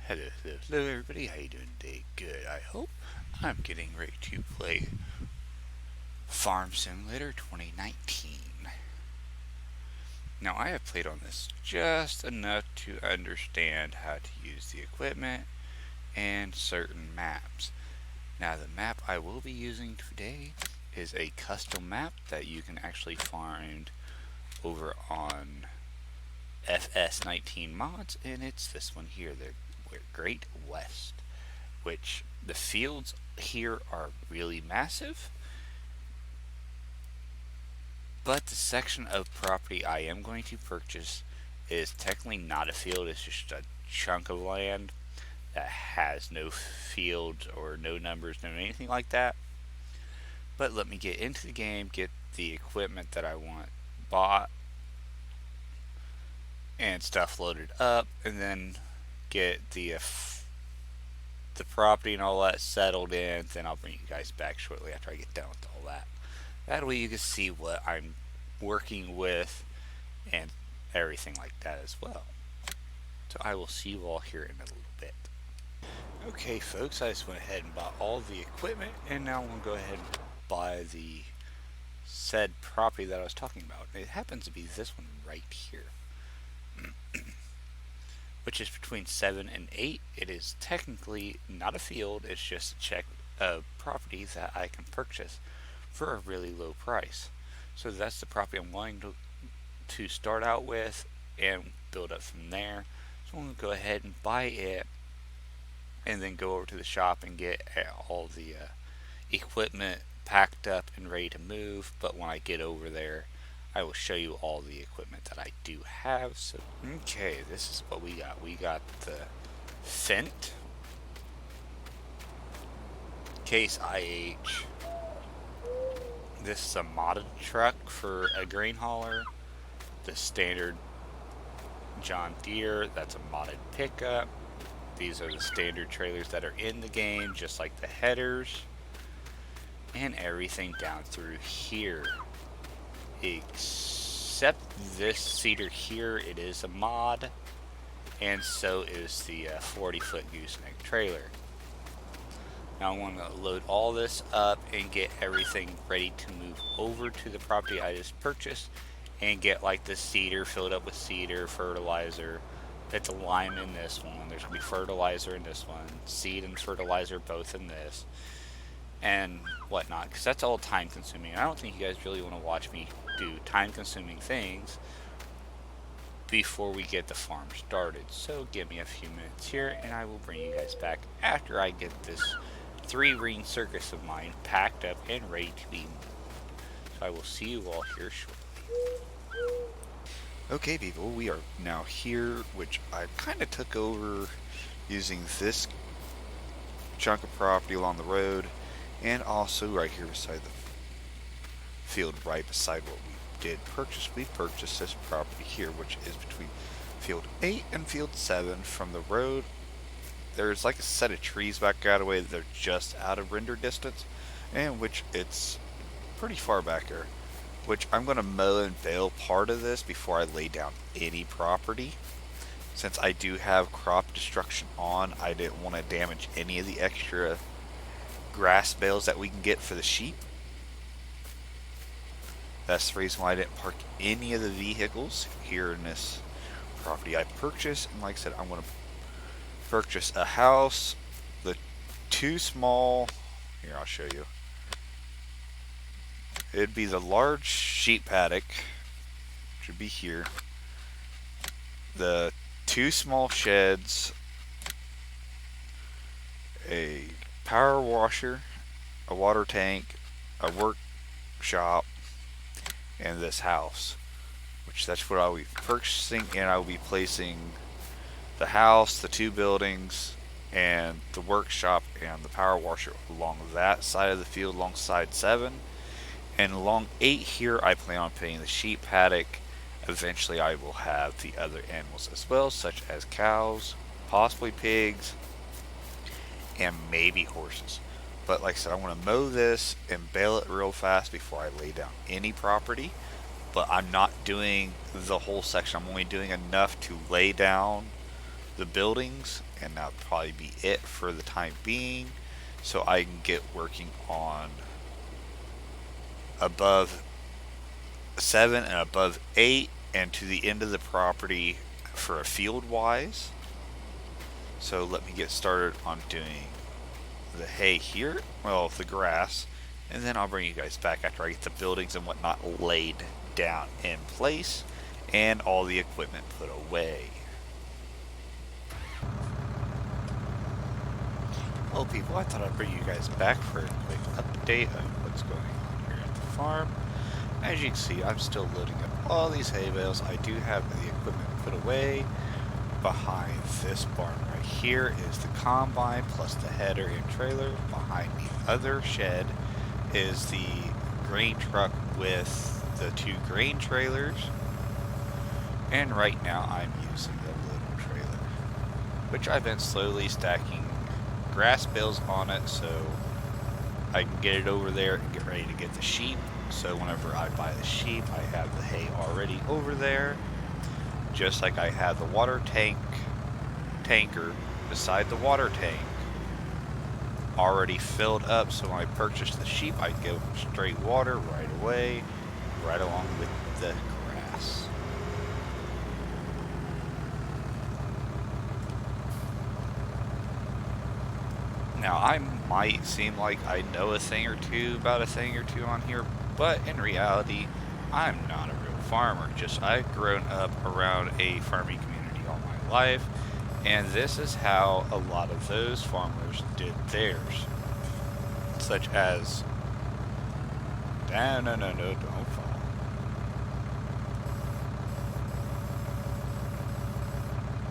Hello everybody, how you doing today? Good, I hope. I'm getting ready to play Farm Simulator 2019. Now I have played on this just enough to understand how to use the equipment and certain maps. Now the map I will be using today is a custom map that you can actually find over on FS19 mods, and it's this one here, the Great West, which the fields here are really massive, but the section of property I am going to purchase is technically not a field, it's just a chunk of land that has no fields or no numbers, no anything like that. But let me get into the game, get the equipment that I want bought and stuff loaded up, and then get the property and all that settled in. Then I'll bring you guys back shortly after I get done with all that. That way you can see what I'm working with and everything like that as well. So I will see you all here in a little bit. Okay folks, I just went ahead and bought all the equipment, and now I'm going to go ahead and buy the said property that I was talking about. It happens to be this one right here, which is between 7 and 8. It is technically not a field, it's just a check of property that I can purchase for a really low price. So that's the property I'm wanting to start out with and build up from there. So I'm going to go ahead and buy it and then go over to the shop and get all the equipment packed up and ready to move. But when I get over there, I will show you all the equipment that I do have. So, okay, this is what we got. We got the Fent Case IH. This is a modded truck for a grain hauler. The standard John Deere, that's a modded pickup. These are the standard trailers that are in the game, just like the headers. And everything down through here. Except this cedar here, it is a mod. And so is the 40-foot gooseneck trailer. Now I want to load all this up and get everything ready to move over to the property I just purchased, and get like the cedar filled up with cedar, fertilizer. It's a lime in this one. There's going to be fertilizer in this one. Seed and fertilizer both in this. And whatnot. Because that's all time consuming. I don't think you guys really want to watch me do time consuming things before we get the farm started. So give me a few minutes here and I will bring you guys back after I get this 3-ring circus of mine packed up and ready to be moved. So I will see you all here shortly. Okay people, we are now here, which I kind of took over using this chunk of property along the road, and also right here beside the field right beside what we did purchase. We purchased this property here, which is between field 8 and field 7 from the road. There's like a set of trees back out of the way that they're just out of render distance, and which it's pretty far back there, which I'm going to mow and bale part of this before I lay down any property. Since I do have crop destruction on, I didn't want to damage any of the extra grass bales that we can get for the sheep. That's the reason why I didn't park any of the vehicles here in this property I purchased. And like I said, I'm going to purchase a house, the 2 small, here I'll show you. It'd be the large sheep paddock, which would be here. The 2 small sheds, a power washer, a water tank, a workshop, and this house, which that's what I'll be purchasing, and I'll be placing the house, the 2 buildings, and the workshop and the power washer along that side of the field alongside 7. And along 8 here I plan on putting the sheep paddock. Eventually I will have the other animals as well, such as cows, possibly pigs, and maybe horses. But like I said, I want to mow this and bale it real fast before I lay down any property. But I'm not doing the whole section. I'm only doing enough to lay down the buildings, and that'll probably be it for the time being, so I can get working on above 7 and above 8 and to the end of the property for a field wise. So let me get started on doing the hay here, well, the grass, and then I'll bring you guys back after I get the buildings and whatnot laid down in place and all the equipment put away. Well, people, I thought I'd bring you guys back for a quick update on what's going on here at the farm. As you can see, I'm still loading up all these hay bales. I do have the equipment put away. Behind this barn right here is the combine plus the header and trailer. Behind the other shed is the grain truck with the 2 grain trailers. And right now I'm using the little trailer, which I've been slowly stacking grass bales on it so I can get it over there and get ready to get the sheep. So whenever I buy the sheep, I have the hay already over there. Just like I had the water tanker beside the water tank already filled up, so when I purchased the sheep, I'd give them straight water right away, right along with the grass. Now, I might seem like I know a thing or two about a thing or two on here, but in reality, I'm not a real farmer. Just I've grown up around a farming community all my life, and this is how a lot of those farmers did theirs. Such as, no, don't fall.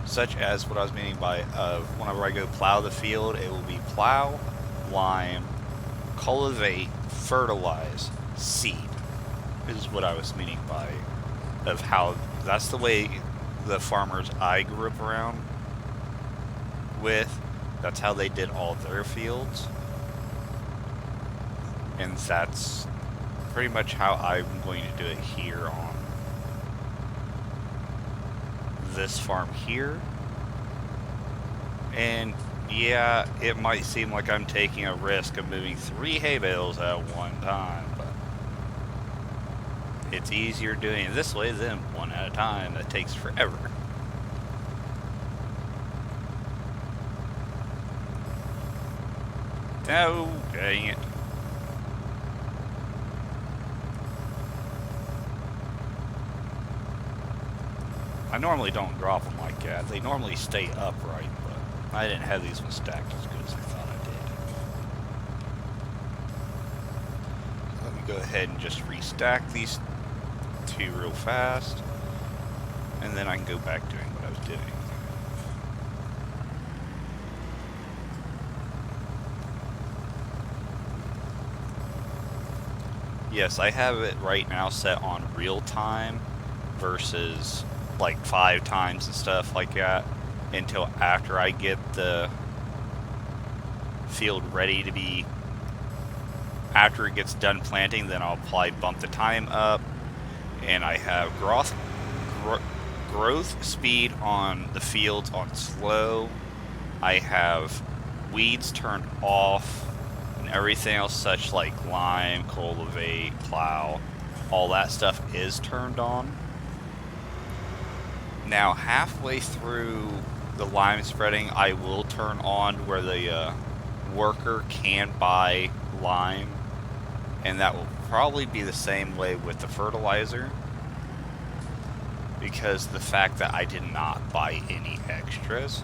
Such as what I was meaning by whenever I go plow the field, it will be plow, lime, cultivate, fertilize, seed. This is what I was meaning by of how that's the way the farmers I grew up around with, that's how they did all their fields. And that's pretty much how I'm going to do it here on this farm here. And yeah, it might seem like I'm taking a risk of moving 3 hay bales at one time, but it's easier doing it this way than one at a time. That takes forever. Oh, dang it. I normally don't drop them like that. They normally stay upright, but I didn't have these ones stacked as good as I thought I did. Let me go ahead and just restack these 2 real fast, and then I can go back doing what I was doing. Yes, I have it right now set on real time versus like 5 times and stuff like that until after I get the field ready to be, after it gets done planting, then I'll probably bump the time up. And I have growth speed on the fields on slow. I have weeds turned off, and everything else such like lime, cultivate, plow, all that stuff is turned on. Now halfway through the lime spreading, I will turn on where the worker can buy lime, and that will probably be the same way with the fertilizer, because the fact that I did not buy any extras.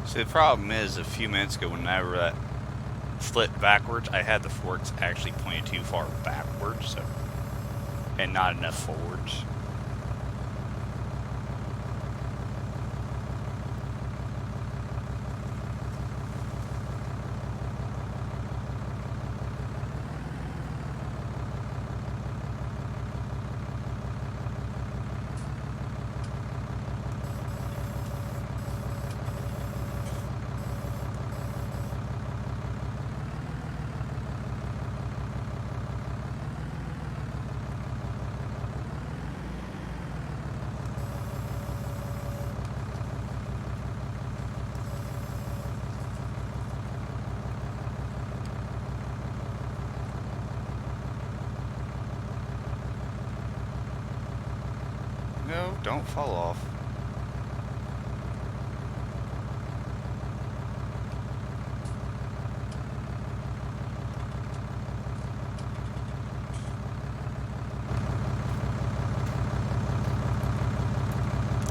So the problem is, a few minutes ago, whenever that flipped backwards, I had the forks actually pointed too far backwards, so, and not enough forwards. don't fall off.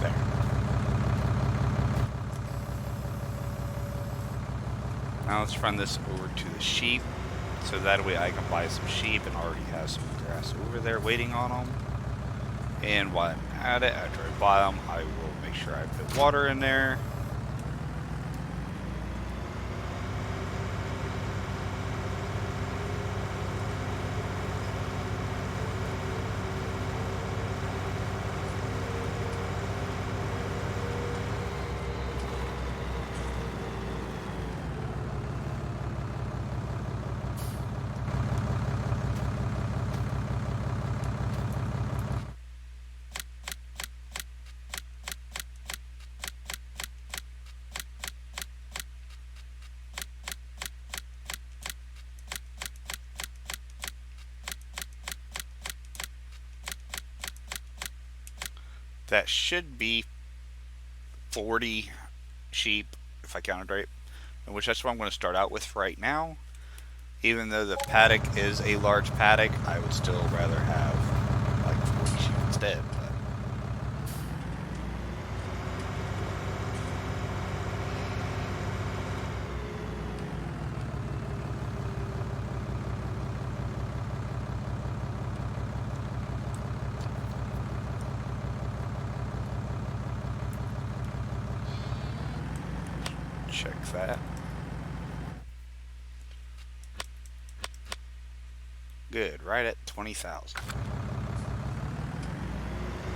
There. Now let's run this over to the sheep, so that way I can buy some sheep and already have some grass over there waiting on them. And while I'm at it, after I buy them, I will make sure I put water in there. That should be 40 sheep, if I counted right, which that's what I'm going to start out with right now. Even though the paddock is a large paddock, I would still rather have like 40 sheep instead. Check that. Good, right at 20,000.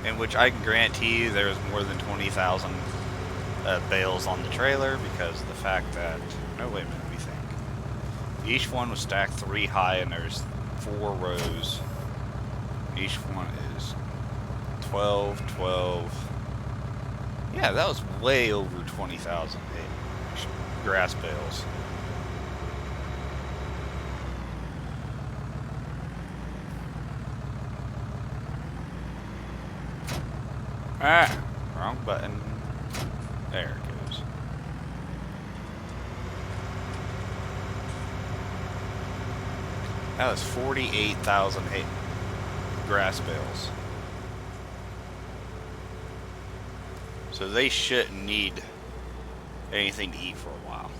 In which I can guarantee you there's more than 20,000 bales on the trailer, because of the fact that, no, wait a minute, let me think. Each one was stacked 3 high, and there's 4 rows. Each one is 12, 12. Yeah, that was way over 20,000 grass bales. Ah, wrong button. There it goes. That was 48,000 grass bales. So they shouldn't need anything to eat for a while.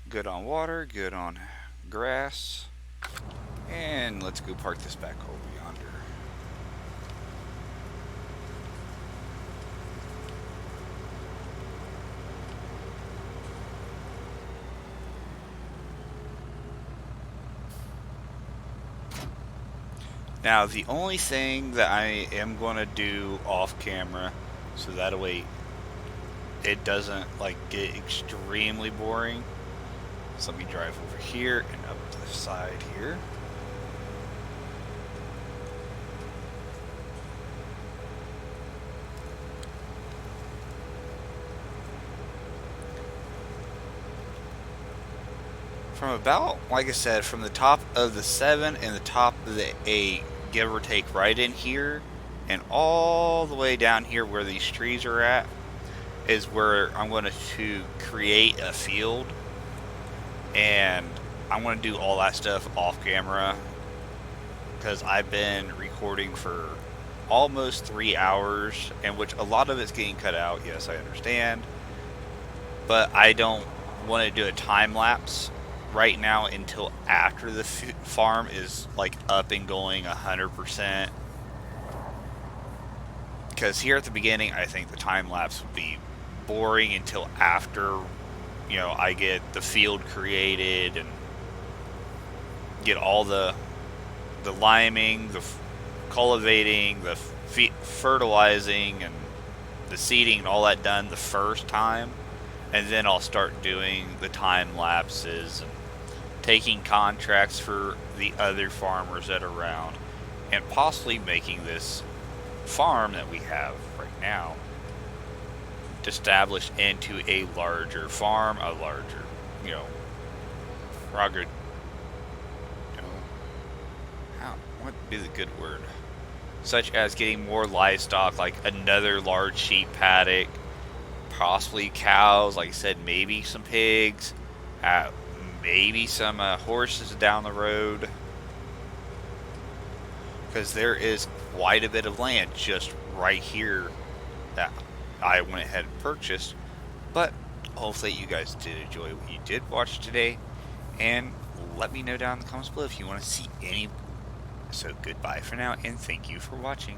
Good on water, good on grass. And let's go park this back over yonder. Now, the only thing that I am going to do off camera, so that way it doesn't like get extremely boring. So let me drive over here and up to the side here. From about, like I said, from the top of the 7 and the top of the 8, give or take right in here, and all the way down here where these trees are at, is where I'm going to create a field. And I'm going to do all that stuff off camera, because I've been recording for almost 3 hours, and which a lot of it's getting cut out. Yes, I understand, but I don't want to do a time lapse right now until after the farm is like up and going 100%, because here at the beginning I think the time lapse would be boring until after, you know, I get the field created and get all the liming, the cultivating, the fertilizing, and the seeding and all that done the first time. And then I'll start doing the time lapses and taking contracts for the other farmers that are around, and possibly making this farm that we have right now established into a larger farm, a larger, you know, rugged, you know, what would be the good word? Such as getting more livestock, like another large sheep paddock, possibly cows, like I said, maybe some pigs, maybe some horses down the road. Because there is quite a bit of land just right here that I went ahead and purchased. But hopefully you guys did enjoy what you did watch today. And let me know down in the comments below if you want to see any. So goodbye for now, and thank you for watching.